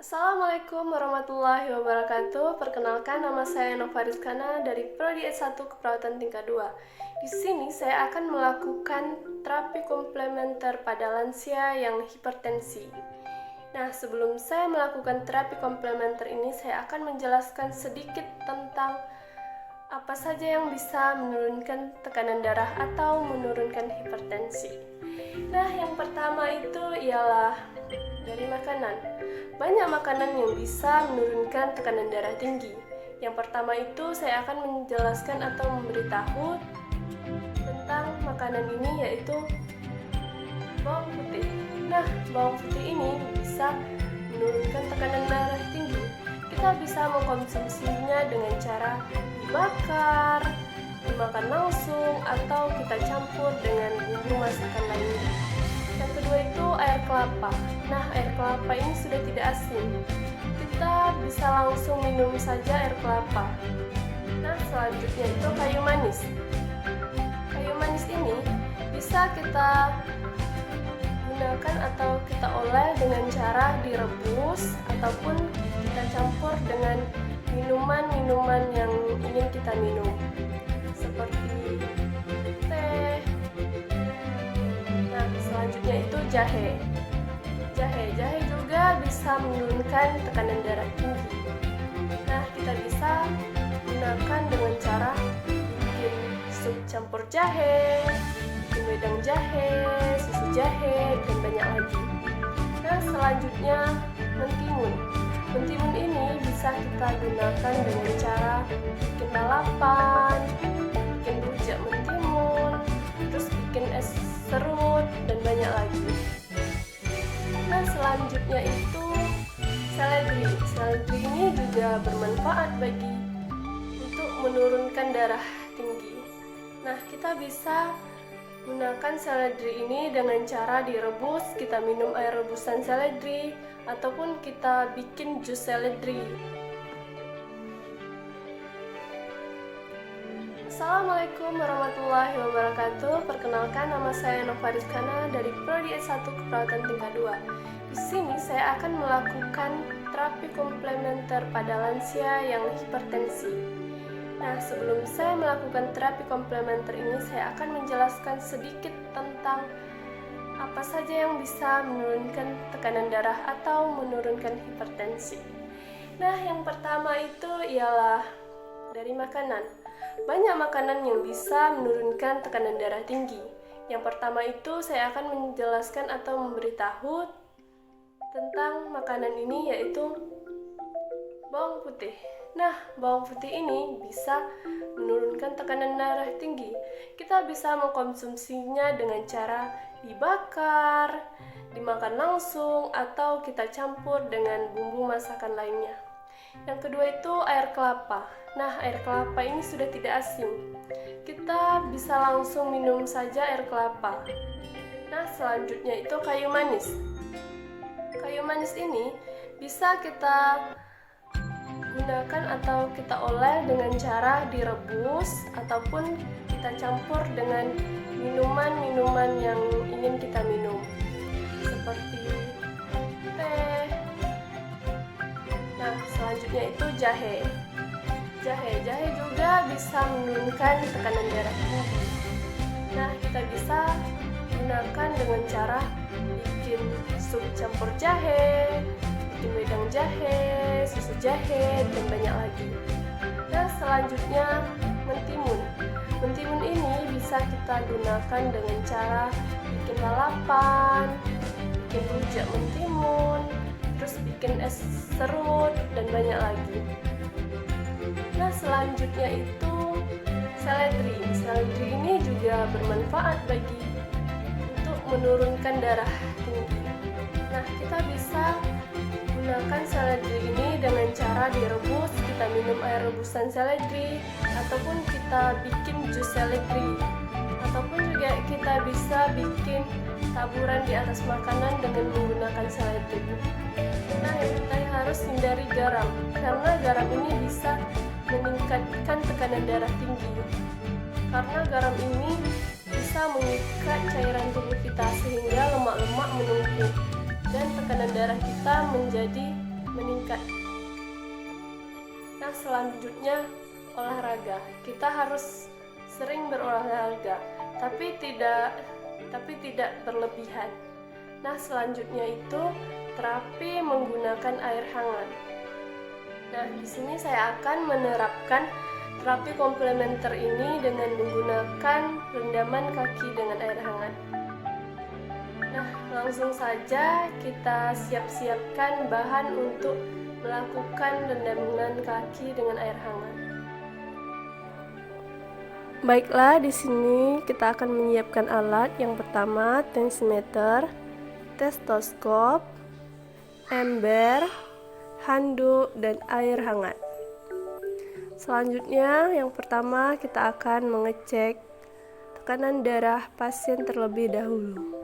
Assalamualaikum warahmatullahi wabarakatuh. Perkenalkan, nama saya Nova Rizkana dari Prodi S1 Keperawatan tingkat 2. Di sini saya akan melakukan terapi komplementer pada lansia yang hipertensi. Nah, sebelum saya melakukan terapi komplementer ini, saya akan menjelaskan sedikit tentang apa saja yang bisa menurunkan tekanan darah atau menurunkan hipertensi. Nah, yang pertama itu ialah dari makanan. Banyak makanan yang bisa menurunkan tekanan darah tinggi. Yang pertama itu saya akan menjelaskan atau memberitahu tentang makanan ini, yaitu bawang putih. Nah, bawang putih ini bisa menurunkan tekanan darah tinggi. Kita bisa mengkonsumsinya dengan cara dibakar, dimakan langsung, atau kita campur dengan bumbu masakan lainnya. Yang kedua itu air kelapa. Nah, air kelapa ini sudah tidak asin. Kita bisa langsung minum saja air kelapa. Nah, selanjutnya itu kayu manis. Kayu manis ini bisa kita gunakan atau kita olah dengan cara direbus ataupun kita campur dengan minuman-minuman yang ingin kita minum, seperti teh. Nah, selanjutnya itu jahe. Jahe juga bisa menurunkan tekanan darah tinggi. Nah, kita bisa gunakan dengan cara bikin sup campur jahe, bikin wedang jahe, susu jahe, dan banyak lagi. Nah, selanjutnya mentimun. Mentimun ini bisa kita gunakan dengan cara bikin lalapan, bikin rujak mentimun, terus bikin es serut, dan banyak lagi. Nah, selanjutnya itu seledri. Seledri ini juga bermanfaat untuk menurunkan darah tinggi. Nah, kita bisa gunakan seledri ini dengan cara direbus, kita minum air rebusan seledri, ataupun kita bikin jus seledri. Assalamualaikum warahmatullahi wabarakatuh. Perkenalkan, nama saya Nova Rizkana dari Prodi S1 Keperawatan tingkat 2. Di sini saya akan melakukan terapi komplementer pada lansia yang hipertensi. Nah, sebelum saya melakukan terapi komplementer ini, saya akan menjelaskan sedikit tentang apa saja yang bisa menurunkan tekanan darah atau menurunkan hipertensi. Nah, yang pertama itu ialah dari makanan. Banyak makanan yang bisa menurunkan tekanan darah tinggi. Yang pertama itu saya akan menjelaskan atau memberitahu tentang makanan ini, yaitu bawang putih. Nah, bawang putih ini bisa menurunkan tekanan darah tinggi. Kita bisa mengkonsumsinya dengan cara dibakar, dimakan langsung, atau kita campur dengan bumbu masakan lainnya. Yang kedua itu air kelapa. Nah, air kelapa ini sudah tidak asin. Kita bisa langsung minum saja air kelapa. Nah, selanjutnya itu kayu manis. Kayu manis ini bisa kita gunakan atau kita olah dengan cara direbus ataupun kita campur dengan minuman-minuman yang ingin kita minum, seperti teh. Nah, selanjutnya itu jahe. Jahe juga bisa menurunkan tekanan darah tinggi. Nah, kita bisa gunakan dengan cara bikin sup campur jahe, bikin wedang jahe, susu jahe, dan banyak lagi. Nah, selanjutnya mentimun. Mentimun ini bisa kita gunakan dengan cara bikin lalapan, bikin rujak mentimun, terus bikin es serut, dan banyak lagi. Nah, selanjutnya itu seledri. Seledri ini juga bermanfaat untuk menurunkan darah tinggi. Nah, kita bisa gunakan seledri ini dengan cara direbus, kita minum air rebusan seledri, ataupun kita bikin jus seledri, ataupun juga kita bisa bikin taburan di atas makanan dengan menggunakan seledri. Nah, kita harus hindari garam, karena garam ini bisa meningkatkan tekanan darah tinggi. Karena garam ini bisa mengikat cairan tubuh kita sehingga lemak-lemak menumpuk dan tekanan darah kita menjadi meningkat. Nah, selanjutnya olahraga. Kita harus sering berolahraga, tapi tidak berlebihan. Nah, selanjutnya itu terapi menggunakan air hangat. Nah, di sini saya akan menerapkan terapi komplementer ini dengan menggunakan rendaman kaki dengan air hangat. Nah, langsung saja kita siap-siapkan bahan untuk melakukan rendaman kaki dengan air hangat. Baiklah, di sini kita akan menyiapkan alat. Yang pertama, tensimeter, stetoskop, ember, handuk, dan air hangat. Selanjutnya, yang pertama kita akan mengecek tekanan darah pasien terlebih dahulu.